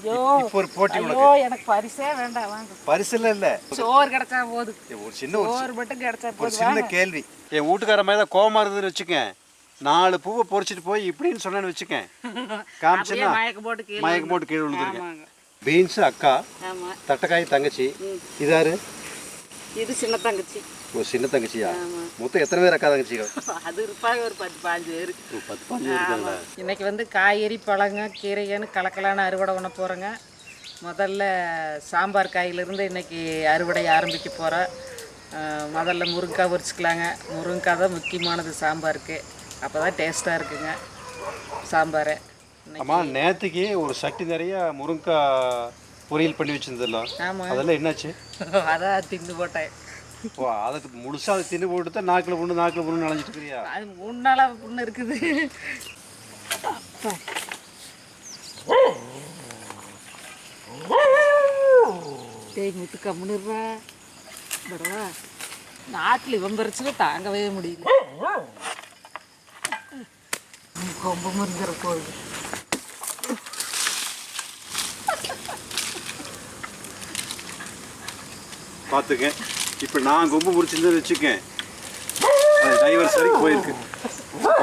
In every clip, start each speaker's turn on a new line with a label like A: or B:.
A: இப்போ ஒரு போட்டி உனக்கு.
B: ஐயோ எனக்கு பரிசே வேண்டாம் வாங்க.
A: பரிசுல இல்ல,
B: சோறு கிடைச்சா போதும்.
A: ஒரு சின்ன
B: சோறு மட்டும் கிடைச்சா
A: ஒரு
B: போதும்.
A: சின்ன கேள்வி. என் வீட்டுக்கார மாதிரி தான் கோவமா இருந்ததுன்னு வச்சுக்கேன், 4 பூவை பொறிச்சிட்டு போய் இப்படின்னு சொன்னேன்னு வச்சுக்கேன், காமிச்சுன்னா மயக்கம் போட்டு கீழே விழுந்துருக்கேன். பீன்ஸ் அக்கா, தட்டைக்காய் தங்கச்சி, இதாரு
B: இது சின்ன தங்கச்சி.
A: ஒரு சின்ன தங்கச்சியா? மொத்தம் எத்தனை பேர் அக்கா தங்கச்சிகள்?
B: அது இருப்பாங்க ஒரு 10-15 பேர்.
A: 10-15 இருக்காங்களா?
B: இன்னைக்கு வந்து காய்கறி பழங்க கீரைன்னு கலக்கலான அறுவடை பண்ண போகிறேங்க. முதல்ல சாம்பார் காயிலிருந்து இன்னைக்கு அறுவடை ஆரம்பிக்க போகிறேன். முதல்ல முருங்கைக்காய் பொரிச்சிக்கலாங்க. முருங்கைக்காய் தான் முக்கியமானது சாம்பாருக்கு, அப்போ தான் டேஸ்ட்டாக இருக்குங்க சாம்பார்.
A: ஆமாம், நேற்றுக்கு ஒரு சட்டி நிறைய முருங்கைக்காய் பொரியல் பண்ணி வச்சுருந்தല്ലോ.
B: ஆமாம்,
A: அதெல்லாம் என்னாச்சு?
B: அதான் தின்னு போட்டேன்.
A: ஓ, அதுக்கு முழுசாக அதை தின்னு போட்டு தான் நாக்கில் புண்ணு நனைஞ்சிட்டு இருக்கிறியா?
B: அது 3 நாளாக புண்ணு இருக்குது. தேய் முத்து கம்முன்னுறா படவா, நாட்டில் இவன் பறிச்சுல தாங்கவே முடியல. கொம்பு முறிஞ்சிட போகுது.
A: பார்த்துக்க, இப்போ நான் கொம்பு முறிச்சிருந்தேன்னு வச்சுக்கேன், அது டைவர்ஸ் வரைக்கும் போயிருக்கு.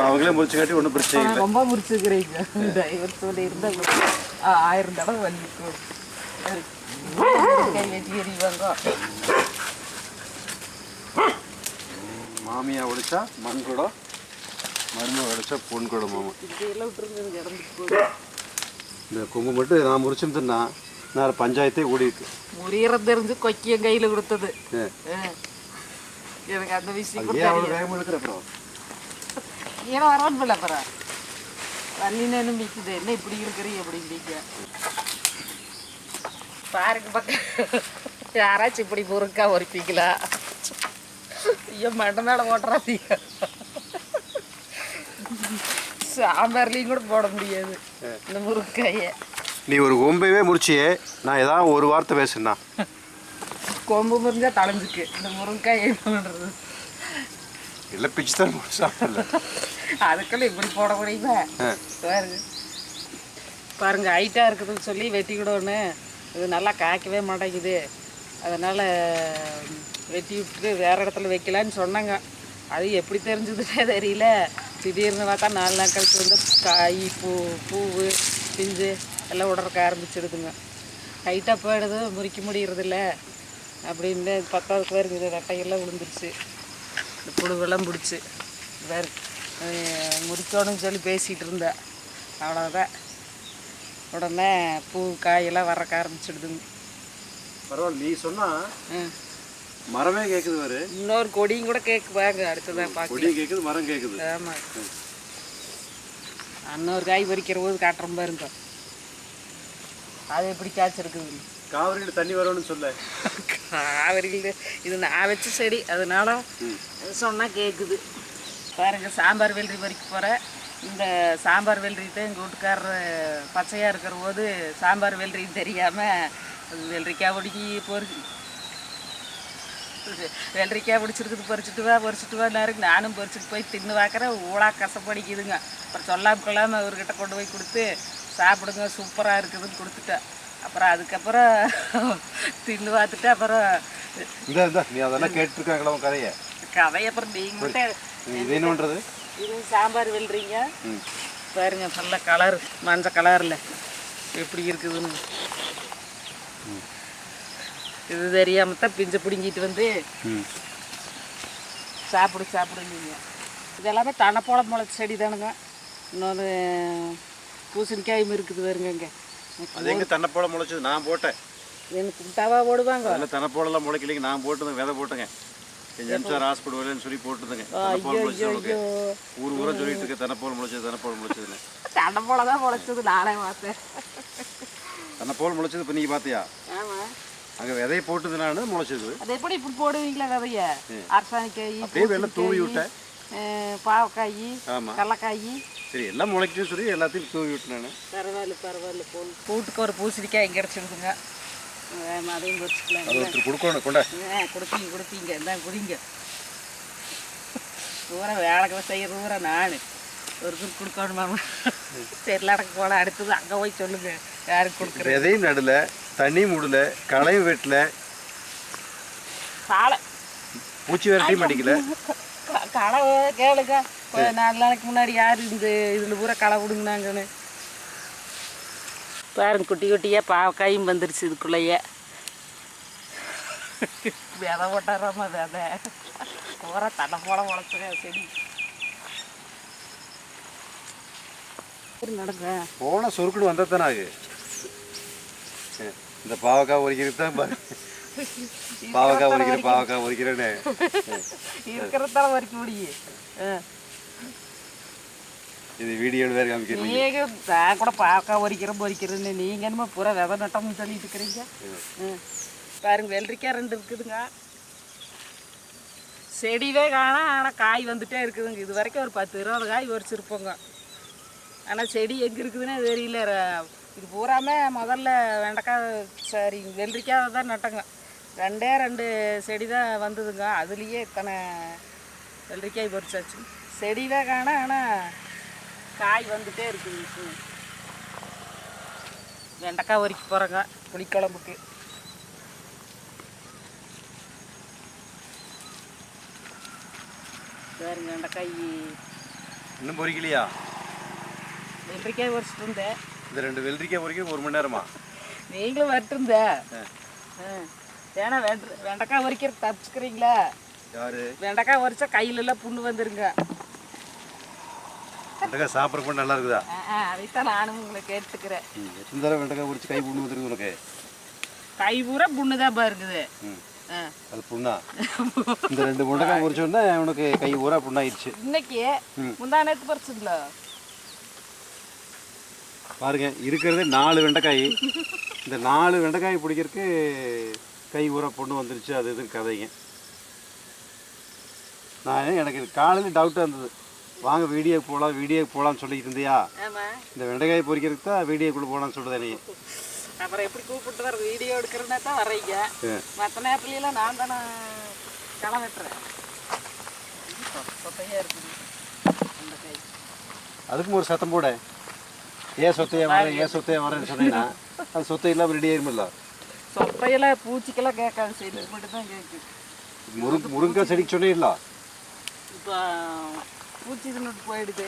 A: அவங்களே முறிச்சுக்காட்டி ஒன்றும் பிரச்சனை இல்லை.
B: ரொம்ப முறிச்சுக்கிறீங்க. டைவர்ஸ் சொல்லி இருந்தால் 1000 தடவை வலிக்கும். கை வெட்டி எறிவாங்க.
A: மாமியா உடைச்சா மண் குடம், மருமக உடைச்சா பொன் குடம். மாமா
B: இதெல்லாம் விட்டுருங்க, இறந்துட்டு போகுது.
A: இந்த கொம்பு மட்டும் நான் முறிச்சிருந்தேன்னா நான் பஞ்சாயத்தே ஓடி இருக்கு.
B: முறியறது தெரிஞ்சு கொக்கியம் கையில் கொடுத்தது எனக்கு. அந்த விஷயம் ஏன்னா வரணும் அப்புறம் வள்ளினு மிக்குது. என்ன இப்படி இருக்கிறீங்க அப்படிங்க பாருங்க பக்கம். யாராச்சும் இப்படி முருங்கா ஒரிப்பீங்களா? ஐயோ மண்டை மேலே ஓட்டுறாதீங்க. சாம்பார்லையும் கூட போட முடியாது இந்த முருங்காயை.
A: நீ ஒரு கொம்பையே முடிச்சியே, நான் ஏதாவது ஒரு வார்த்தை பேசுனா
B: கொம்பு முறிஞ்சா தலைஞ்சுக்கு. இந்த முருங்காய் என்ன பண்ணுறது?
A: இல்லை பிச்சு தான் சாப்பிடல.
B: அதுக்கெல்லாம் இப்படி போட முடியுமா? பாருங்க பாருங்க, ஹைட்டாக இருக்குதுன்னு சொல்லி வெட்டிக்கிடோன்னு இது நல்லா காய்க்கவே மாட்டேங்குது. அதனால் வெட்டி விட்டுட்டு வேறு இடத்துல வைக்கலான்னு சொன்னாங்க. அது எப்படி தெரிஞ்சதுன்னே தெரியல. திடீர்னு பார்த்தா 4 நாள் கழிச்சு வந்து காய் பூவு பிஞ்சு எல்லாம் உடறக்க ஆரம்பிச்சிடுதுங்க. ஹைட்டாக போயிடுது, முறிக்க முடியறதில்ல அப்படின்னு 10வது பேருக்கு இது ரெட்டையெல்லாம் விழுந்துருச்சு. இந்த புழுவெல்லாம் பிடிச்சி வேறு முறிக்கணும்னு சொல்லி பேசிகிட்டு இருந்தேன். அவ்வளோதான், உடனே பூ காயெல்லாம் வரக்க ஆரம்பிச்சிடுதுங்க.
A: பரவாயில்ல, நீ சொன்னா மரமே கேட்குது. வேறு
B: இன்னொரு கொடியும் கூட கேட்குவாங்க. அடுத்ததான் பார்க்க
A: கொடியும் கேட்குது, மரம் கேட்குது.
B: ஆமாம், இன்னொரு காய் பறிக்கிற போது காட்டுற பாருங்க. அது எப்படி காய்ச்சிருக்குது.
A: காவிரியில் தண்ணி வரணும்னு சொல்ல.
B: காவிரியில் இது நான் வச்ச செடி, அதனால சொன்னால் கேட்குது. பாருங்கள், சாம்பார் வெள்ளரி பறிக்க போகிறேன். இந்த சாம்பார் வெள்ளரிட்டு எங்கள் வீட்டுக்காரர் பச்சையாக இருக்கிற போது சாம்பார் வெள்ளரின்னு தெரியாமல் அது வெள்ளரிக்காய் பிடிக்கி வெள்ளரிக்காய் பிடிச்சிருக்குது, பறிச்சுட்டு வா நேரம். நானும் பறிச்சுட்டு போய் தின்னு பார்க்குறேன். ஊழா கசப்படிக்குதுங்க. அப்புறம் சொல்லாமல் கொள்ளாமல் அவர்கிட்ட கொண்டு போய் கொடுத்து சாப்பிடுங்க சூப்பராக இருக்குதுன்னு கொடுத்துட்டேன். அப்புறம் அதுக்கப்புறம் தின்னு பார்த்துட்டு அப்புறம்
A: நீ அதெல்லாம் கேட்டுருக்காங்களா கதையை?
B: அப்புறம் நீங்கள்
A: இது என்னன்றது?
B: இது சாம்பார் வெள்ளரிங்க. பாருங்க, நல்ல கலர், மஞ்சள் கலரில் எப்படி இருக்குதுன்னு. இது தெரியாமல் தான் பிஞ்சை பிடுங்கிட்டு வந்து சாப்பிடுங்க. இது எல்லாமே தனப்போல முளைச்ச செடி தானுங்க. இன்னொன்று பூசணிக்காயும் இருக்குது பாருங்க. இங்கே
A: அது எங்கே தனப்போல முளைச்சது? நான் போட்டேன்.
B: எனக்கு தவா போடுவாங்க.
A: அதில் தனப்போலெல்லாம் முளைக்கலைங்க, நான் போட்டுங்க, விதை போட்டுங்க. எம்ஜிஆர் ஹாஸ்பிட்டல் வரலன்னு சொல்லி போட்டுதுங்க. ஊரா சொல்லிட்டு இருக்க தனப்போல் முளைச்சதுன்னு.
B: தனப்போல தான் முளைச்சது, நானே பார்த்தேன்.
A: தனப்போல் முளைச்சது இப்போ நீங்கள் பார்த்தியா?
B: ஆமாம்,
A: அங்கே விதையை போட்டதுனால முளைச்சது.
B: அது எப்படி இப்படி போடுவீங்களா விதைய? அரசாணிக்காய்,
A: அப்படியே வெள்ளம் தூவி விட்டேன்.
B: பாவக்காய், கடலக்காய்,
A: சரி எல்லாம் முளைக்குன்னு சொல்லி எல்லாத்தையும் தூவி விட்டேன்.
B: பரவாயில்ல கூட்டுக்கு ஒரு பூசணிக்காய் கிடச்சிருக்குங்க. அதையும் பொறிச்சிக்கலாம்.
A: கொடுக்கணும், கொண்டா
B: கொடுப்பீங்க இதான் குடிங்க. பூரா வேலைக்கு செய்கிற பூரா நான் ஒருத்தர் கொடுக்கணுமா? சரி நடக்க போல அடுத்தது அங்கே போய் சொல்லுங்க யாருக்கு கொடுக்குறது.
A: விதையும் நடல, தண்ணி மூடல, களையும் வெட்டல,
B: காலை
A: பூச்சி விரட்டியும் அடிக்கல.
B: களை கேளுங்க, 4 நாளைக்கு முன்னாடி யார் இந்த இதில் பூரா களை விடுங்கனாங்கன்னு பாருங்க. குட்டி குட்டியாக பாவக்காயும் வந்துருச்சு இதுக்குள்ளேயே. விதை போட்டாராம விதை பூரா தடை போல உழைச்சுங்க செடி. நடங்க
A: போன சொருக்குன்னு வந்தா தானே ஆகு. இந்த பாவக்காய் உரிக்கிறது தான் பாரு. பாவக்காய் உரிக்கிறேன்னு
B: இருக்கிறதால வரைக்கும் முடியும்.
A: இது வீடியோ வேறு காமிக்கிறீங்க.
B: நீங்க நான் கூட பாவக்காய் பொரிக்கிறேன்னு நீங்கள் என்னமோ பூரா விதை நட்டம்னு சொல்லிட்டு இருக்கிறீங்க. பாருங்க வெள்ளரிக்காய் 2 இருக்குதுங்க. செடிவே காணோம், ஆனால் காய் வந்துட்டே இருக்குதுங்க. இது வரைக்கும் ஒரு 10-20 காய் பறிச்சிருப்போங்க. ஆனால் செடி எங்கே இருக்குதுன்னே தெரியல. இது பூராமே முதல்ல வெண்டைக்காய் சரி வெள்ளரிக்காய் தான் நட்டங்க. 2 செடி தான் வந்ததுங்க. அதுலேயே இத்தனை வெள்ளரிக்காய் பறிச்சாச்சு. செடிவே காணோம், ஆனால் காய் வந்துட்டே இருக்குது. வெண்டைக்காய் வரைக்கும் போகிறேங்க புளிக்குழம்புக்கு. பாருங்க வெண்டைக்காய்
A: இன்னும் பொறிக்கலையா?
B: வெள்ளரிக்காய் பறிச்சிட்டு இருந்தேன்.
A: இந்த 2 வெள்ளரிக்காய் பொறிக்க 1 மணி நேரமா?
B: நீங்களும் வரட்டுருந்த. ஏன்னா வெண்டைக்காய் வரைக்கிற தப்பிச்சுக்கிறீங்களா?
A: யாரு?
B: வெண்டைக்காய் வரிச்சா கையிலெல்லாம் புண்ணு வந்துருங்க.
A: வெண்டைக்காய் சாப்பிட்றப்ப நல்லா இருக்குதா?
B: அதைத்தான் நானும் உங்களை கேட்டுக்கிறேன்.
A: எத்தனை தடவை வெண்டைக்காய் பொறிச்சு கை புண்ணு வந்துருக்கு உனக்கு?
B: கை பூரா புண்ணு தான் பாருக்குது.
A: அது புண்ணா? இந்த 2 வெண்டைக்காய் பொறிச்சோன்னா உனக்கு கை பூரா புண்ணாயிடுச்சு.
B: இன்னைக்கு முந்தா நேரத்து பறிச்சுங்களா?
A: பாருங்க இருக்கிறதே 4 வெண்டைக்காய். இந்த 4 வெண்டைக்காய் பிடிக்கிறதுக்கு கை ஊற பொண்ணு வந்துருச்சு. அது எதுவும் கதைங்க. நான் எனக்கு காலையில் டவுட்டாக இருந்தது, வாங்க வீடியோக்கு போகலான்னு சொல்லிக்கிட்டு இருந்தியா? இந்த வெண்டைக்காய் பொறிக்கிறதுக்கு தான் வீடியோக்குள்ளே போகலான்னு சொல்லுது நீ.
B: அப்புறம் எப்படி கூப்பிட்டு வர வீடியோ எடுக்கிறேன்னா தான் வர்றீங்க. மற்ற நேரத்துலாம் நான் தானே களம் வெட்டுறேன். சொத்தையாக இருக்குது வெண்டைக்காய்.
A: அதுக்கும் ஒரு சத்தம் போட, ஏன் சொத்தையா வரேன்னு சொன்னீங்கன்னா அது சொத்தை இல்லாமல் ரெடி ஆயிருமில்ல.
B: சொத்தையெல்லாம் பூச்சிக்கெல்லாம் கேட்காது, செடி மட்டும் தான் கேட்குது.
A: முருங்கைக்காய் செடிக்கு சொன்னீங்களா?
B: இப்போ பூச்சி தின்னுட்டு போயிடுது,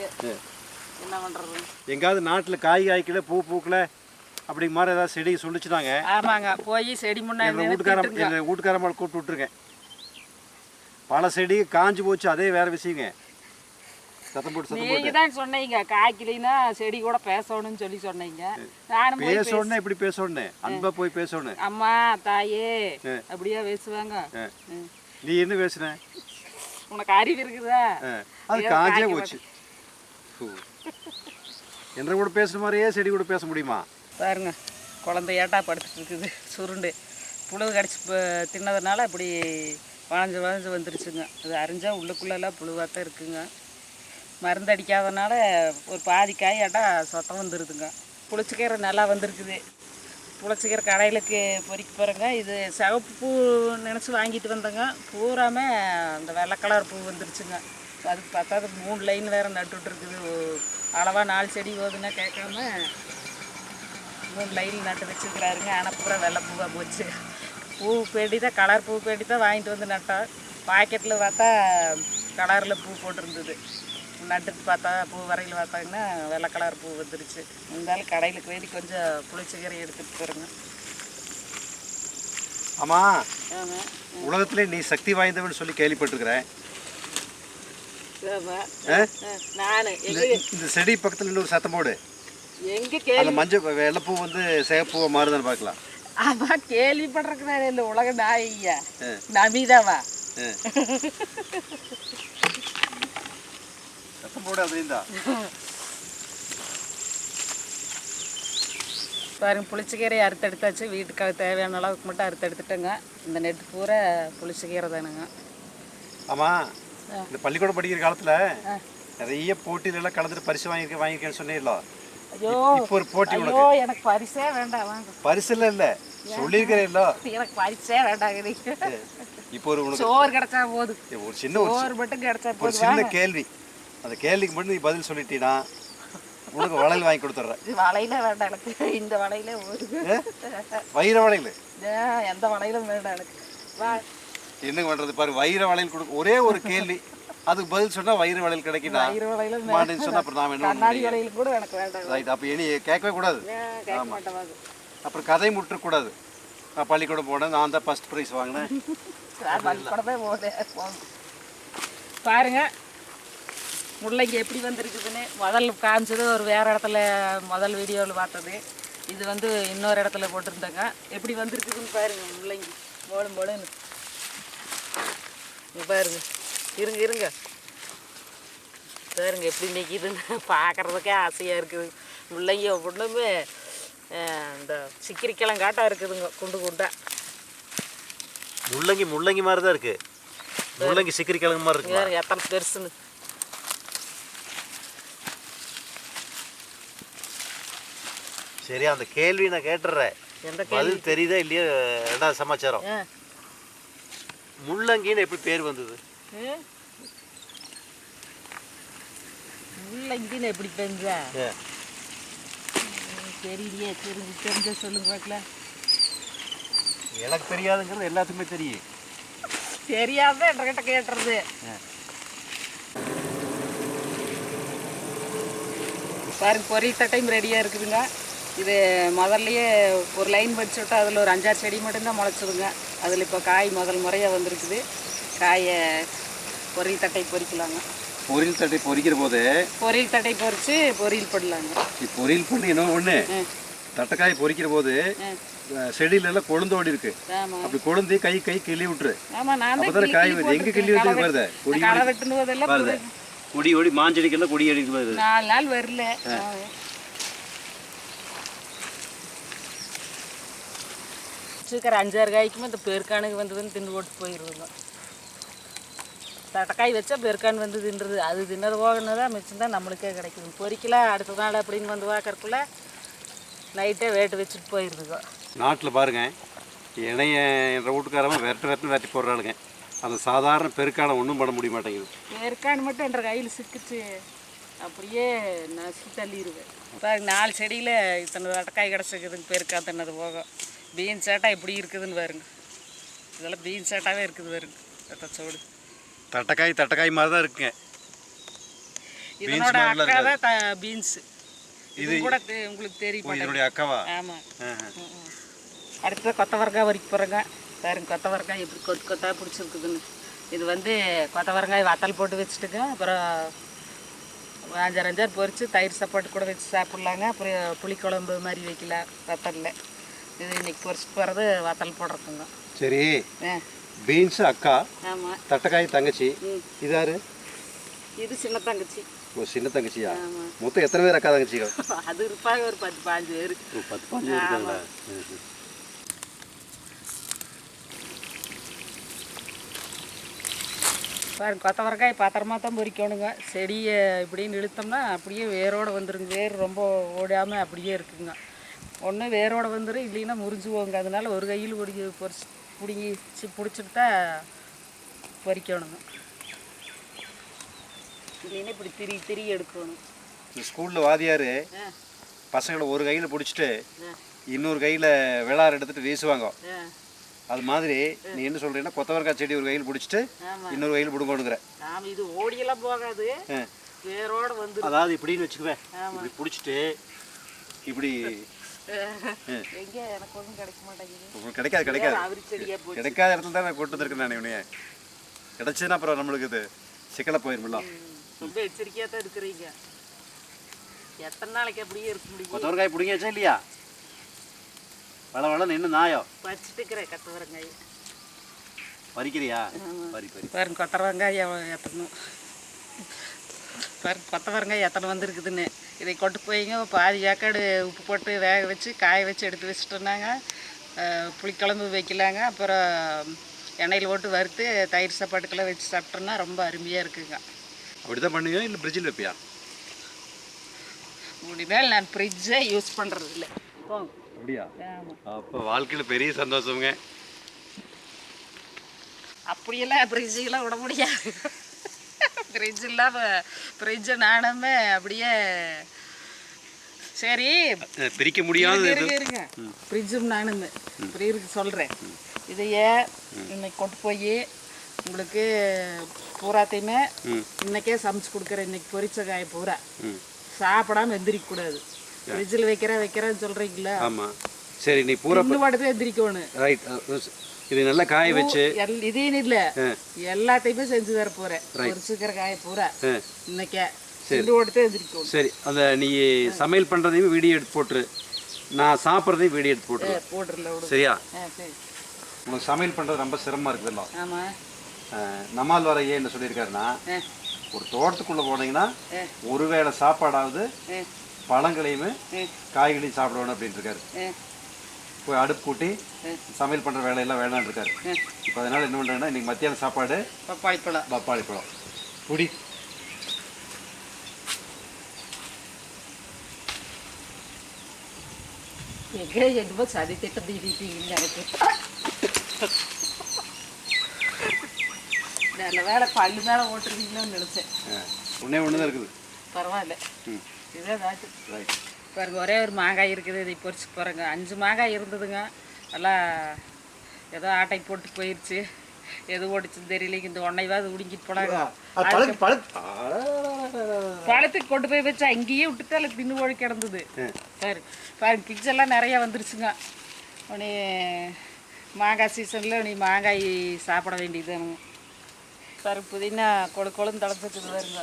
B: என்ன பண்ணுறது?
A: எங்காவது நாட்டில் காய் காய்க்கல, பூ பூக்கல அப்படி மாதிரி ஏதாவது செடி சொல்லிச்சுட்டாங்க.
B: ஆமாங்க, போய் செடி முன்னாடி
A: எங்கள் வீட்டுக்காரம்மாவை கூப்பிட்டு விட்டுருக்கேன். பல செடி காஞ்சி போச்சு, அதே வேற விஷயங்க.
B: நீங்க தான் சொன்னீங்க காய்க்கலைன்னா செடி கூட பேசணும்னு சொல்லி சொன்னீங்க. நானும்
A: பேசணும், இப்படி பேசணும், அன்பா போய் பேசணும்.
B: அம்மா தாயே அப்படியே பேசுவாங்க.
A: நீ என்ன பேசுன?
B: உனக்கு அறிவு இருக்குதா?
A: அது காஞ்சே போச்சு. என்ற கூட பேசுற மாதிரியே செடி கூட பேச முடியுமா?
B: பாருங்க குழந்தையாட்டா படுத்துட்டு இருக்குது சுருண்டு. புழு கடிச்சு தின்னதுனால இப்படி வளைஞ்சு வந்துருச்சுங்க. அது அரிஞ்சா உள்ளுக்குள்ளெல்லாம் புழுவாக தான் இருக்குங்க. மருந்து அடிக்காதனால ஒரு பாதி காயாட்டா சொத்தம் வந்துடுதுங்க. புளிச்சக்கீரை நல்லா வந்திருக்குது. புளிச்சக்கீரை கடையிலுக்கு பொறிக்க போகிறேங்க. இது சிவப்பு பூ நினச்சி வாங்கிட்டு வந்தேங்க. பூராமே அந்த வெள்ளை கலர் பூ வந்துருச்சுங்க. அதுக்கு பார்த்தா 3 லைன் வேறு நட்டுட்ருக்குது. அளவாக 4 செடி போகுதுன்னா கேட்காம 3 லைன் நட்டு வச்சுருக்கிறாருங்க. ஆனால் பூரா வெள்ளை பூவாக போச்சு. பூ பேட்டி தான், கலர் பூ பேட்டி தான் வாங்கிட்டு வந்து நட்டோம். பாக்கெட்டில் பார்த்தா கலரில் பூ போட்டிருந்தது. நட்டுட்டு பார்த்தா பூ வரையில் பார்த்தாங்கன்னா வெள்ளை கலர் பூ வந்துருச்சு. இருந்தாலும் கடையிலுக்கு வேண்டி கொஞ்சம் புளிச்சக்கீரை எடுத்துகிட்டு போகிறேங்க.
A: ஆமாம், உலகத்திலே நீ சக்தி வாய்ந்தவன்னு சொல்லி கேள்விப்பட்டிருக்கிறேன்.
B: நான்
A: இந்த செடி பக்கத்தில் இன்னொரு சத்தம் போடு.
B: எங்கே கேள்வி
A: மஞ்சள் வெள்ளைப்பூ வந்து சிகப்பூவை மாறுதான்னு பார்க்கலாம்.
B: அதான் கேள்விப்படுறதுனால இல்லை உலக நாயா நமிதாவா
A: சத்தம் போடு. அப்படின்னா
B: பாருங்க புளிச்சக்கீரை அறுத்தெடுத்தாச்சு. வீட்டுக்காக தேவையான அளவுக்கு மட்டும் அறுத்தெடுத்துட்டேங்க. இந்த நெட்டு பூரா புளிச்சக்கீரை தானுங்க.
A: ஆமாம், இந்த பள்ளிக்கூடம் படிக்கிற காலத்தில் நிறைய போட்டியிலெல்லாம் கலந்துட்டு பரிசு வாங்கியிருக்கேன்னு சொன்னீங்களா?
B: ஐயோ
A: இப்போ ஒரு போட்டி.
B: ஐயோ எனக்கு பரிசே வேண்டாம். வாங்க,
A: பரிசுல இல்லை சொல்லியிருக்கிறேன்ல.
B: எனக்கு பரிசே வேண்டாங்க.
A: இப்போ ஒரு
B: சோறு கிடைச்சா போதும்.
A: ஒரு சின்ன
B: சோறு மட்டும் கிடைச்சா போதும்.
A: சின்ன கேள்வி. அந்த கேள்விக்கு மட்டும் நீ பதில் சொல்லிட்டீனா உனக்கு வளையல் வாங்கி கொடுத்துட்றேன்.
B: இது வளையல வேண்டாம் எனக்கு, இந்த வளையலே போதும்.
A: வைர வளையல்
B: எந்த வளையலும் வேண்டாம் எனக்கு. வா
A: என்ன பண்ணுறது பாரு, வைர வளையல் கொடுக்க ஒரே ஒரு கேள்வி அதுக்கு பதில் சொன்னால் வைர வளையல் கிடைக்குதா?
B: வைர வளையலும்
A: மாட்டேன்னு சொன்னால் அப்புறம் நான் என்ன
B: கண்ணாடி வளையல் கூட எனக்கு வேண்டாம்.
A: ரைட், அப்போ இனி கேட்கவே கூடாது.
B: கேட்க மாட்டேன்.
A: அப்புறம் கதை முட்டக்கூடாது. நான் பள்ளிக்கூடம் போனேன், நான் தான் ஃபர்ஸ்ட் ப்ரைஸ் வாங்கினேன்.
B: பள்ளிக்கூடமே போனேன். பாருங்க முள்ளங்கி எப்படி வந்திருக்குதுன்னு. முதல்ல காமிச்சது ஒரு வேறு இடத்துல முதல் வீடியோவில் பார்த்தது. இது வந்து இன்னொரு இடத்துல போட்டிருந்தாங்க. எப்படி வந்திருக்குதுன்னு பாருங்க முள்ளங்கி போலும் போலுன்னு. பாருங்க, இருங்க இருங்க பாருங்க எப்படி நிற்கிதுன்னு பார்க்குறதுக்கே ஆசையாக இருக்குது. முள்ளங்கி ஒன்றுமே இந்த சிக்கிரிக்கிழங்காட்டம் இருக்குதுங்க, குண்டு குண்டா.
A: முள்ளங்கி மாதிரி தான் இருக்குது. முள்ளங்கி சிக்கிரி கிழங்கு மாதிரி இருக்கு.
B: எத்தனை பெருசுன்னு.
A: சரி, அந்த கேள்வி நான் கேட்டுறேன்.
B: எந்த
A: பதில் தெரியுதா இல்லையா? ரெண்டாவது சமாச்சாரம், முள்ளங்கின்னு எப்படி பேர் வந்தது?
B: முள்ளங்கின்னு எப்படி பெஞ்சா தெரியலையே. தெரிஞ்ச சொல்லுங்க பார்க்கலாம்.
A: எனக்கு தெரியாதுங்கிறது எல்லாத்துக்குமே தெரியும்.
B: தெரியாத என்கிட்ட கேட்டுறது. பாருங்க பொரியல் தட்டையும் ரெடியாக இருக்குதுங்க. இது முதல்லையே ஒரு லைன் வச்சு விட்டா அதில் ஒரு 5-6 செடி மட்டும்தான் முளைச்சிதுங்க. அதில் இப்போ காய் முதல் முறையாக வந்திருக்குது. காயை பொரியல் தட்டை பொரிக்கலாங்க.
A: பொரியல் தட்டை பொரிக்கிற போது
B: பொரியல் தட்டை பொரித்து பொரியல் பண்ணலாங்க.
A: பொரியல் பண்ணி என்ன ஒன்று, தட்டைக்காய் பொரிக்கிற போது செடியிலெல்லாம் கொழுந்தோடி இருக்கு. அப்படி கொழுந்தி கை கிள்ளி விட்டுரு.
B: ஆமாம், நான்
A: தான் காய் வருது. எங்கே கிள்ளி விட்டு வருது?
B: களை வெட்டுன்னு போதெல்லாம்
A: வருது. கொடி ஓடி மாஞ்செடிக்கெல்லாம் கொடி அடிக்கு வருது.
B: 4 நாள் வரல. சீக்கிரம் 5-6 காய்க்குமே இந்த பெருக்கானுக்கு வந்ததுன்னு தின்னு போட்டு போயிடுவோங்க. தட்டைக்காய் வச்சா பெருக்கான் வந்து தின்றுது. அது தின்னது போகணுதான் மிச்சம் தான் நம்மளுக்கே கிடைக்குது. பொறிக்கலாம் அடுத்த நாள் அப்படின்னு வந்து பார்க்கறக்குள்ள நைட்டே வேட்டு வச்சுட்டு போயிடுதுங்க.
A: நாட்டில் பாருங்க, இணைய என்ற வீட்டுக்காரமாக விரட்டி போடுறாளுங்க. அந்த சாதாரண பெருக்கான ஒன்றும் பண்ண முடிய மாட்டேங்குது.
B: பெருக்கான் மட்டும் என்ற கையில் சிக்கிச்சு அப்படியே நசுக்கி தள்ளிடுவேன். பாருங்க 4 செடியில் இத்தனை தட்டைக்காய் கிடச்சிக்குதுங்க. பெருக்கான் தின்னது போக. பீன் சேட்டா எப்படி இருக்குதுன்னு பாருங்க. இதெல்லாம் பீன் சேட்டாவே இருக்குது பாருங்க. தட்டச்சோடு
A: தட்டைக்காய் மாதிரி தான் இருக்குங்க.
B: இதனோட அக்கா தான் பீன்ஸ். இது கூட உங்களுக்கு தெரியும்.
A: இதனுடைய அக்காவா?
B: ஆமாம். அடுத்தது கொத்தவரங்காய் வரைக்கும் போகிறேங்க. பாருங்க கொத்தவரங்காய் எப்படி கொத்தாக பிடிச்சிருக்குதுன்னு. இது வந்து கொத்தவரங்காய் வத்தல் போட்டு வச்சுட்டுங்க. அப்புறம் 5-6 பொரித்து தயிர் சாப்பாட்டு கூட வச்சு சாப்பிட்லாங்க. அப்புறம் புளிக்குழம்பு மாதிரி வைக்கலாம் வத்தலில். இது இன்னைக்கு பொரிச்சிட்டு போகிறது வத்தல் போடுறதுங்க.
A: சரி, பீன்ஸ் அக்கா,
B: ஆமாம்,
A: தட்டைக்காய் தங்கச்சி. இது யாரு?
B: இது சின்ன தங்கச்சி.
A: ஓ, சின்ன தங்கச்சியா? மொத்தம் எத்தனை பேர் அக்கா தங்கச்சிகள்?
B: அது இருப்பாங்க ஒரு 10-15 பேர்.
A: 10-15 இருக்காங்களா?
B: பாருங்க கொத்தவரக்காய் பத்திரமா தான் பொரிக்கணுங்க. செடியை இப்படின்னு இழுத்தோம்னா அப்படியே வேரோடு வந்துருங்க. வேர் ரொம்ப ஓடாமல் அப்படியே இருக்குங்க. ஒன்று வேரோடு வந்துடும், இல்லைன்னா முறிஞ்சு போங்க. அதனால ஒரு கையில் பிடிச்சிட்டு தான் பொரிக்கணுங்க. இல்லைன்னா இப்படி திரி எடுக்கணும்.
A: ஸ்கூலில் வாதியார் பசங்களை ஒரு கையில் பிடிச்சிட்டு இன்னொரு கையில் விளாறு எடுத்துகிட்டு வீசுவாங்க. அது மாதிரி நீ என்ன சொல்கிறீங்கன்னா கொத்தவரக்காய் செடி ஒரு கையில் பிடிச்சிட்டு இன்னொரு கையில் பிடுங்கணுங்கிற.
B: ஆமாம், இது ஓடியெல்லாம் போகாது, வேரோடு வந்து.
A: அதாவது இப்படின்னு வச்சுக்குவேன், இப்படி பிடிச்சிட்டு இப்படி.
B: எங்கே எனக்கு ஒன்றும் கிடைக்க மாட்டேங்குது.
A: உங்களுக்கு கிடைக்காத இடத்துல தான் நான் கொண்டு வந்துருக்கேன். நான் இவனையே கிடைச்சதுன்னா அப்புறம் நம்மளுக்கு இது சிக்கலாக போயிருமில்ல.
B: ரொம்ப எச்சரிக்கையாக தான் இருக்கிறீங்க. எத்தனை நாளைக்கு அப்படியே இருக்க முடியும்?
A: கொத்தவரக்காய் பிடிங்கியாச்சா இல்லையா? வள நின்று நாயம்
B: பறிச்சுட்டு இருக்கிறேன். கொத்தவரங்காய்
A: பறிக்கிறியா?
B: பாருங்க கொத்தவரங்காய் எத்தணும். பாருங்க கொத்தவரங்காய் எத்தனை வந்துருக்குதுன்னு. இதை கொண்டு போய்ங்க பாதி ஏக்காடு உப்பு போட்டு வேக வச்சு காய வச்சு எடுத்து வச்சுட்டோன்னாங்க. புளிக்குழம்பு வைக்கலாங்க. அப்புறம் எண்ணெயில் போட்டு வறுத்து தயிர் சாப்பாட்டுக்கெல்லாம் வச்சு சாப்பிட்டோன்னா ரொம்ப அருமையாக இருக்குங்க.
A: அப்படி தான் பண்ணுவியா இல்லை ஃப்ரிட்ஜில் வைப்பியா?
B: முடிந்தால் நான் ஃப்ரிட்ஜை யூஸ் பண்ணுறது இல்லை.
A: அப்படியா? அப்போ வாழ்க்கையில் பெரிய சந்தோஷங்க.
B: அப்படியெல்லாம் ஃப்ரிட்ஜுக்கெல்லாம் விட முடியாது. ஃப்ரிட்ஜ் இல்லாமல் ஃப்ரிட்ஜை நானுமே அப்படியே சரி
A: பிரிக்க முடியாது.
B: இருங்க ஃப்ரிட்ஜும் நானுமே இப்படி இருக்கு சொல்கிறேன். இதையே இன்னைக்கு கொண்டு போய் உங்களுக்கு பூராத்தையுமே இன்னைக்கே சமைச்சு கொடுக்குறேன். இன்னைக்கு பொரிச்ச காய் பூரா சாப்பிடாம எந்திரிக்கக்கூடாது. ஃப்ரிட்ஜில் வைக்கிறேன்னு சொல்கிறீங்களா?
A: ஆமாம் சரி. நீ பூரா
B: பாட்டு எந்திரிக்கணும்.
A: ரைட். இது நல்லா காய வச்சு
B: இதையும் இல்லை எல்லாத்தையுமே செஞ்சு தர போகிறேன். பொரிச்சுக்கிற காய் பூரா இன்னைக்கே செஞ்சு கொடுத்து எந்திரிக்கணும்.
A: சரி. அந்த நீ சமையல் பண்ணுறதையும் வீடியோ எடுத்து போட்டுரு, நான் சாப்பிட்றதையும் வீடியோ எடுத்து போட்டுருல. சரியா?
B: சரி.
A: உங்களுக்கு சமையல் பண்ணுறது ரொம்ப சிரமமாக இருக்குதுல்ல?
B: ஆமாம்.
A: நம்மால் வர ஏன் என்ன சொல்லியிருக்காருன்னா, ஒரு தோட்டத்துக்குள்ளே போனீங்கன்னா ஒருவேளை சாப்பாடாவது பழங்களையுமே காய்களையும் சாப்பிடணும் அப்படின்ட்டு இருக்காரு. போய் அடுப்பு கூட்டி சமையல் பண்ணுற வேலையெல்லாம் வேணான்னு இருக்காரு. இப்போ அதனால் என்ன பண்ணுறேன்னா, இன்றைக்கி மத்தியானம் சாப்பாடு பப்பாளி பழம் குடி.
B: எங்கே என்னமோ சதி திட்டம் தீட்டிட்டீங்கன்னு எனக்கு. நல்ல வேலை பல்லு மேலே ஓட்டுருவீங்களோன்னு நினச்சேன்.
A: ஒன்று தான் இருக்குது.
B: பரவாயில்ல. இதே தாச்சு. பாருங்க ஒரே ஒரு மாங்காய் இருக்குது. இதை பொரிச்சு போகிறேங்க. 5 மாங்காய் இருந்ததுங்க. எல்லாம் ஏதோ ஆட்டை போட்டு போயிடுச்சு. எது ஓடிச்சுன்னு தெரியலைங்க. இந்த ஒன்னைவாது உடுங்கிட்டு போனாங்க. பழத்துக்கு கொண்டு போய் வச்சா அங்கேயே விட்டுட்டு அதில் தின்னு ஒழி கிடந்தது. பாருங்க கிச்செல்லாம் நிறையா வந்துருச்சுங்க. உடனே மாங்காய் சீசனில் நீ மாங்காய் சாப்பிட வேண்டியதுதானுங்க. பாருங்க புதினா கொழுன்னு தளர்த்துக்குது பாருங்க.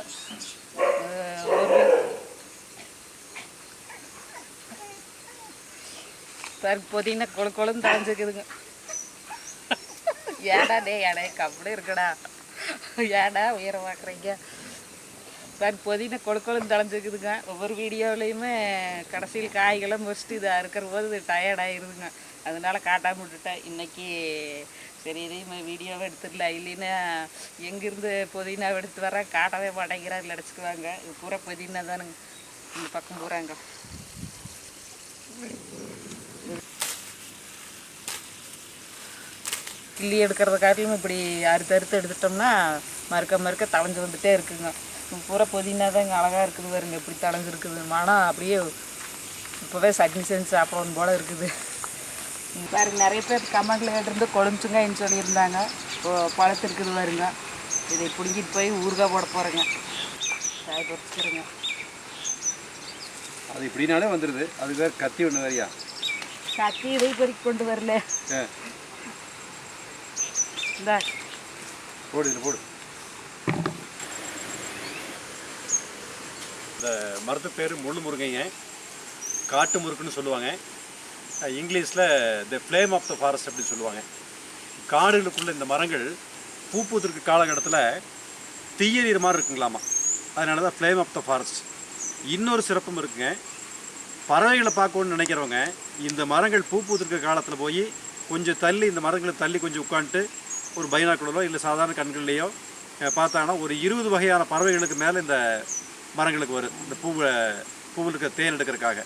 B: பாருங்க புதினா கொழுன்னு தளைஞ்சிக்குதுங்க. ஏடா ஏடா கப்படி இருக்குடா, ஏடா உயரம் பார்க்குறீங்க. பாருங்க புதினா கொழுன்னு தளைஞ்சிக்குதுங்க. ஒவ்வொரு வீடியோவிலையுமே கடைசியில் காய்களும் முடிச்சுட்டு இதாக இருக்கிற போது டயர்டாகிடுதுங்க. அதனால காட்டாமல் விட்டுட்டேன். இன்றைக்கி சரி இதையும் வீடியோவை எடுத்துடல. இல்லைன்னா எங்கேருந்து புதினாவை எடுத்து வர காட்டவே மாட்டேங்கிறாரு அடிச்சுக்குவாங்க. இது பூரா புதினா தானுங்க. இந்த பக்கம் பூராங்க. கிள்ளி எடுக்கிறத காட்டிலும் இப்படி அறுத்து எடுத்துட்டோம்னா மறுக்க தளைஞ்சு வந்துகிட்டே இருக்குங்க. பூரா புதினா தான் இங்கே அழகாக இருக்குது பாருங்க. இப்படி தளைஞ்சிருக்குது. மனம் அப்படியே இப்போவே சட்னி செஞ்சு சாப்பிடணும் போல் இருக்குது. பாருங்க நிறைய பேர் கமெண்டில் கேட்டிருந்து கொழும்புச்சுங்கன்னு சொல்லியிருந்தாங்க. பழத்து இருக்குது பாருங்க. இதை பிடிங்கிட்டு போய் ஊறுகாய் போட போகிறேங்க. காய் பொறிச்சுக்கிறேங்க.
A: அது இப்படினாலே வந்துடுது. அது வேறு கத்தி ஒன்று வேறியா?
B: கத்தி இதை பொறிக்க கொண்டு வரல. இந்தா
A: போடு இதில் போடு. இந்த மரத்து பேர் முள்ளு முருங்கைங்க, காட்டு முறுக்குன்னு சொல்லுவாங்க. இங்கிலீஷில் the flame of the forest அப்படின்னு சொல்லுவாங்க. காடுகளுக்குள்ளே இந்த மரங்கள் பூ பூத்திருக்க காலகட்டத்தில் தீயறிகிற மாதிரி இருக்குங்களாமா. அதனால தான் ஃப்ளேம் ஆஃப் த ஃபாரஸ்ட். இன்னொரு சிறப்பும் இருக்குங்க. பறவைகளை பார்க்கணுன்னு நினைக்கிறவங்க இந்த மரங்கள் பூ பூத்திருக்க காலத்தில் போய் கொஞ்சம் தள்ளி, இந்த மரங்களை தள்ளி கொஞ்சம் உட்காந்துட்டு ஒரு பைனாக்குலரோ இல்லை சாதாரண கண்கள்லேயோ பார்த்தாங்கன்னா ஒரு 20 வகையான பறவைகளுக்கு மேலே இந்த மரங்களுக்கு வரும். இந்த பூவில் இருக்க தேன் எடுக்கிறதுக்காக.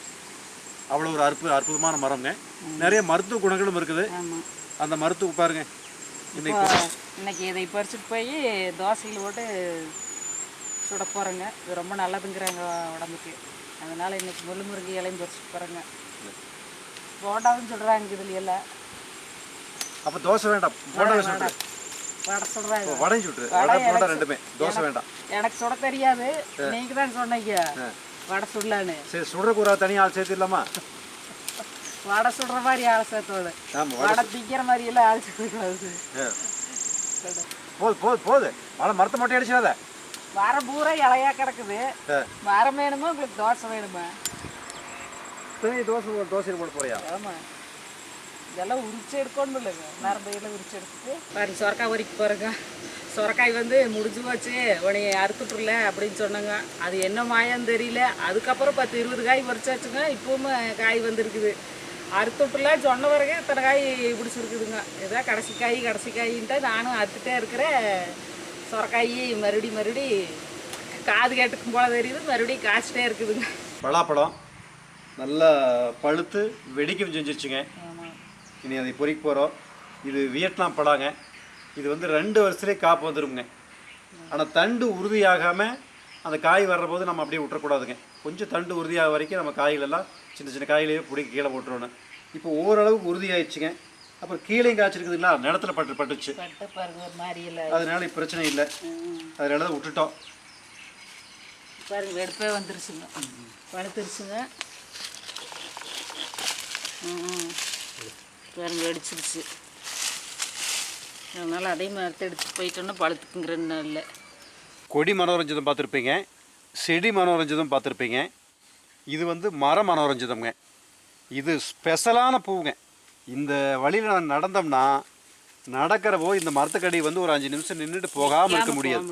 A: அவ்வளோ ஒரு அற்புதமான மரம்ங்க. நிறைய மருத்துவ குணங்களும் இருக்குது. அந்த மருத்துவ பாருங்க.
B: இன்னைக்கு இதை பறிச்சுட்டு போய் தோசையில் போட்டு சுட போகிறேங்க. இது ரொம்ப நல்லதுங்கிறாங்க உடம்புக்கு. அதனால் இன்னைக்கு முள்ளு முருங்கை இலையும் பறிச்சுட்டு போகிறேங்க. போண்டாவும் சொல்கிறாங்க இதுல எல்லாம்.
A: அப்போ தோசை வேண்டாம், போண்டா சுடுறேன்.
B: வடை சுடுறாங்க.
A: வடையும் சுட்டுரு. வடை போண்டா ரெண்டுமே. தோசை வேண்டாம்.
B: எனக்கு சுட தெரியாது. நீங்கள் தான் சொன்னீங்க வடை சுடலான்னு.
A: சரி சுடுற கூறா தனியாக ஆள் சேர்த்துடலாமா?
B: வடை சுடுற மாதிரி ஆள் சேர்த்தோடு. வடை திக்கிற மாதிரி எல்லாம் ஆள் சேர்த்துக்கூடாது.
A: போது மரத்தை மட்டும் அடிச்சிடாத.
B: மரம் பூரா இலையா கிடக்குது. மரம் வேணுமா உங்களுக்கு தோசை வேணுமா?
A: தோசையில் போட போறியா?
B: ஆமாம். இதெல்லாம் உரிச்சு எடுக்கணும் இல்லைங்க. நரம்பையெல்லாம் உரிச்சு எடுத்துட்டு பாருங்க சொரக்காய் உரிக்க போகிறேங்க. சொரக்காய் முடிஞ்சு போச்சு, உடனே அறுத்துட்டுல அப்படின்னு சொன்னாங்க. அது என்ன மாயான்னு தெரியல. அதுக்கப்புறம் 10-20 காய் பறிச்சாச்சுங்க. இப்பவும் காய் வந்துருக்குது. அறுத்துட்டுல சொன்ன பிறகு இத்தனை காய் பிடிச்சிருக்குதுங்க. ஏதோ கடைசி காயின்ட்டு நானும் அறுத்துட்டே இருக்கிறேன். சொரக்காய் மறுபடி காது கேட்டுக்கும் போல தெரியுது. மறுபடியும் காய்ச்சிட்டே இருக்குதுங்க.
A: பலாப்பழம் நல்லா பழுத்து வெடிக்க செஞ்சிருச்சுங்க. இனி அதை பொறிக்க போகிறோம். இது வியட்நாம் பழாங்க. இது 2 வருஷத்துலேயே காப்பு வந்துடுங்க. ஆனால் தண்டு உறுதியாகாமல் அந்த காய் வர்றபோது நம்ம அப்படியே விட்டுறக்கூடாதுங்க. கொஞ்சம் தண்டு உறுதியாக வரைக்கும் நம்ம காய்களெல்லாம் சின்ன சின்ன காயிலேயே பிடிக்க கீழே போட்டுருவோம். இப்போ ஓரளவுக்கு உறுதியாயிடுச்சுங்க. அப்புறம் கீழேயும் காய்ச்சிருக்குதுங்களா, நிலத்துல பட்டுச்சு. அதனால பிரச்சனை இல்லை, அதனால தான் விட்டுட்டோம்.
B: பாருங்க வெடுப்பே வந்துருச்சுங்க, பழுத்துருச்சுங்க. பாருங்க வெடிச்சிருச்சு. அதனால் அதே மாதிரி எடுத்து போயிட்டோன்னா பழுத்துக்குங்கிறன்னு இல்லை.
A: கொடி மனோரஞ்சிதம் பார்த்துருப்பீங்க, செடி மனோரஞ்சிதம் பார்த்துருப்பீங்க. இது வந்து மர மனோரஞ்சிதம்ங்க. இது ஸ்பெஷலான பூவுங்க. இந்த வழியில் நான் நடந்தோம்னா நடக்கிறப்போ இந்த மரத்துக்கடி வந்து ஒரு 5 நிமிஷம் நின்றுட்டு போகாமல் இருக்க முடியாது.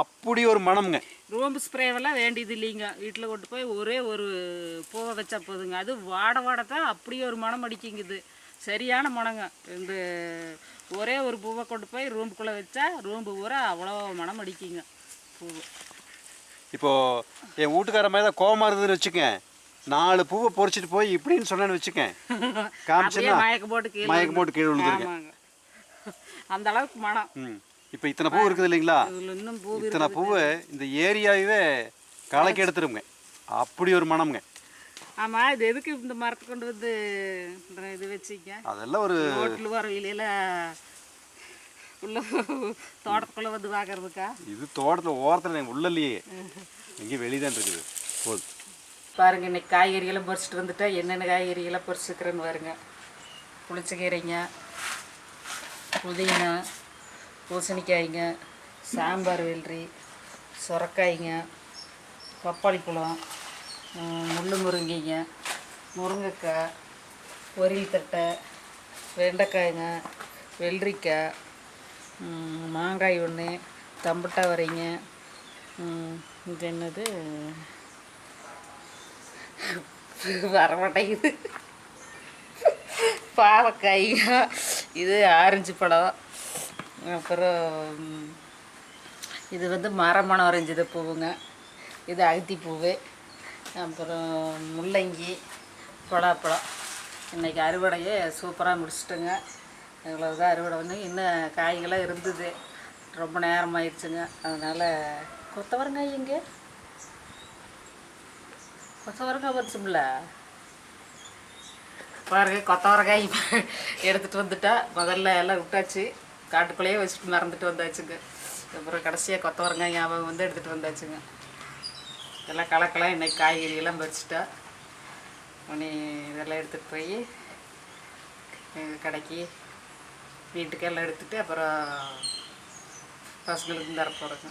A: அப்படி ஒரு மனம்ங்க.
B: ரோம்பு ஸ்ப்ரேவெல்லாம் வேண்டியது இல்லைங்க. வீட்டில் கொண்டு போய் ஒரே ஒரு பூவை வச்சா போதுங்க. அது வாட தான் அப்படி ஒரு மனம் அடிக்குங்குது. சரியான மனங்க. இந்த ஒரே ஒரு பூவை கொண்டு போய் ரூம்புக்குள்ளே வச்சா ரூம்பு பூரா அவ்வளோ மனம் அடிக்குங்க பூ.
A: இப்போது என் வீட்டுக்கார மாதிரி தான் கோவமாக இருந்ததுன்னு வச்சுக்கேன், 4 பூவை பொறிச்சிட்டு போய் இப்படின்னு சொன்னேன்னு வச்சுக்கேன், காமிச்சுன்னா மயக்கம் போட்டு கீழே விழுந்துருக்கேன்.
B: அந்த அளவுக்கு மனம்.
A: இப்போ இத்தனை பூ இருக்குது இல்லைங்களா, இத்தனை பூவை இந்த ஏரியாவே கலக்கி எடுத்துருங்க. அப்படி ஒரு மனம்ங்க.
B: ஆமாம், இது எதுக்கு இந்த மரத்தை கொண்டு வந்து இது வச்சுக்க?
A: அதெல்லாம் ஒரு
B: ரோட்டில் வர வெளியில் உள்ள தோட்டத்துக்குள்ளே வந்து பார்க்கறதுக்கா?
A: இது தோட்டத்தில் ஓரத்தில் உள்ளலையே, எங்கேயும் வெளிதான் இருக்குது. போதும்
B: பாருங்க, இன்னைக்கு காய்கறிகளாம் பறிச்சுட்டு வந்துட்டா என்னென்ன காய்கறிகளாம் பறிச்சுக்கிறேன்னு பாருங்க. புளிச்சக்கீரைங்க, புதினா, பூசணிக்காய்ங்க, சாம்பார் வெள்ளரி, சுரக்காய்ங்க, பப்பாளி பழம், முள்ளு முருங்கைங்க, முருங்கைக்காய், பொரியல் தட்டை, வெண்டைக்காய்ங்க, வெள்ளரிக்காய், மாங்காய் ஒன்று, தம்பட்டா வரைங்க, இது என்னது வரமாட்டேங்குது, பாவக்காய்ங்க, இது ஆரஞ்சு பழம், அப்புறம் இது வந்து மரமணம் வரைஞ்சது பூவுங்க, இது அகத்தி பூவு, அப்புறம் முள்ளங்கி, பலாப்பழம். இன்றைக்கி அறுவடையே சூப்பராக முடிச்சிட்டோங்க. இவ்வளோதான் அறுவடை பண்ணி, இன்னும் காய்களாம் இருந்தது, ரொம்ப நேரம் ஆயிடுச்சுங்க. அதனால் கொத்தவரங்காய் எங்கே? கொத்தவரங்காய் பறிச்சோம்ல பாருங்க. கொத்தவரங்காய் எடுத்துகிட்டு வந்துட்டா, முதல்ல எல்லாம் விட்டாச்சு, காட்டுக்குள்ளேயே வச்சுட்டு மறந்துட்டு வந்தாச்சுங்க. அப்புறம் கடைசியாக கொத்தவரங்காய் ஞாபகம் வந்து எடுத்துகிட்டு வந்தாச்சுங்க. இதெல்லாம் கலக்கலாம். இன்றைக்கி காய்கறியெல்லாம் பறிச்சுட்டா உடனே இதெல்லாம் எடுத்துகிட்டு போய் கடைக்கு வீட்டுக்கெல்லாம் எடுத்துகிட்டு அப்புறம் பசங்களுக்கு தர போகிறோங்க.